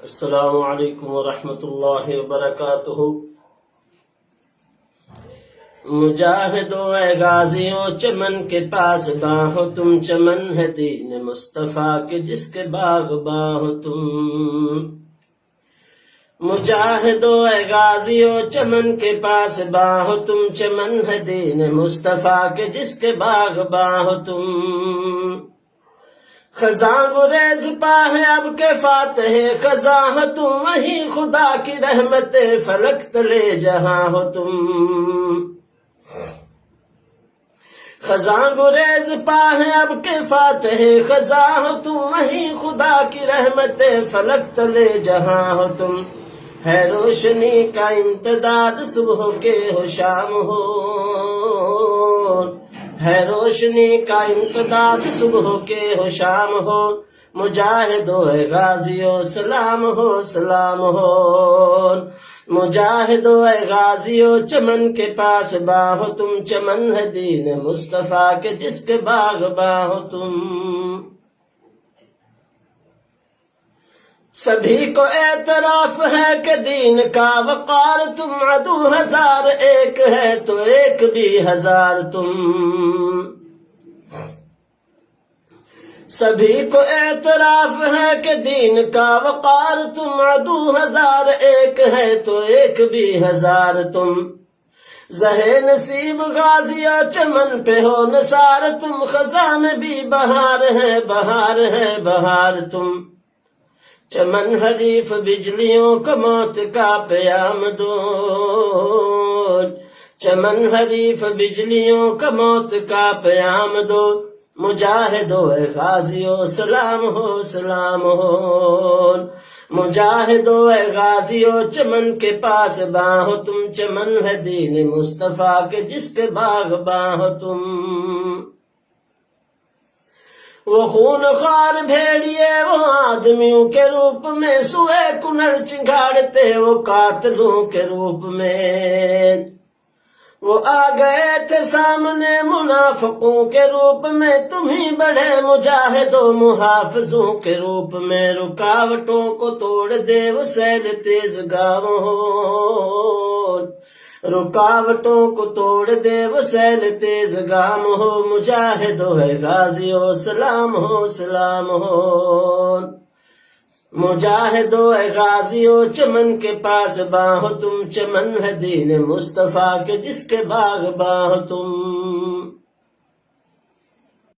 السلام علیکم ورحمۃ اللہ وبرکاتہ۔ مجاہدو اے غازیوں چمن کے پاس باہو تم، چمن ہے دین مصطفیٰ کے جس کے باغ باہو تم۔ مجاہدو اے غازیوں چمن کے پاس باہو تم، چمن ہے دین مصطفیٰ کے جس کے باغ باہو تم۔ خزاں گریز پاہ اب کے فاتح خزاں ہو تم، وہی خدا کی رحمت فلک تلے جہاں ہو تم۔ خزاں گریز پاہ اب کے فاتح خزاں ہو تم، وہی خدا کی رحمت فلک تلے جہاں ہو تم۔ ہے روشنی کا امتداد صبح کے ہو شام ہو، ہے روشنی کا امتداد صبح کے ہو شام ہو۔ مجاہدو اے غازیو سلام ہو سلام ہو، مجاہدو اے غازیو چمن کے پاس باہو تم، چمن ہے دین مصطفیٰ کے جس کے باغ باہو تم۔ سبھی کو اعتراف ہے کہ دین کا وقار تم، عدو ہزار ایک ہے تو ایک بھی ہزار تم۔ سبھی کو اعتراف ہے کہ دین کا وقار تم، عدو ہزار ایک ہے تو ایک بھی ہزار تم۔ زہے نصیب غازیہ چمن پہ ہو نثار تم، خزاں میں بھی بہار ہے بہار ہے بہار تم۔ چمن حریف بجلیوں کو موت کا پیام دو، چمن حریف بجلیوں کا موت کا پیام دو۔ مجاہدو اے غازیو سلام ہو سلام ہو، مجاہدو اے غازیو چمن کے پاس باہو تم، چمن ہے دین مصطفیٰ کے جس کے باغ باہو تم۔ وہ خون خوار بھیڑیے وہ آدمیوں کے روپ میں، سوئے کنڑ چنگاڑتے وہ قاتلوں کے روپ میں۔ وہ آ گئے تھے سامنے منافقوں کے روپ میں، تمہیں بڑھے مجاہدوں محافظوں کے روپ میں۔ رکاوٹوں کو توڑ دے وہ سیل تیز گاؤں ہو، رکاوٹوں کو توڑ دے وہ سیل تیز گام ہو۔ مجاہدو ہے غازیو سلام ہو سلام ہو، مجاہدو اے غازیو چمن کے پاس باہو تم، چمن ہے دین مصطفیٰ کے جس کے باغ باہو تم۔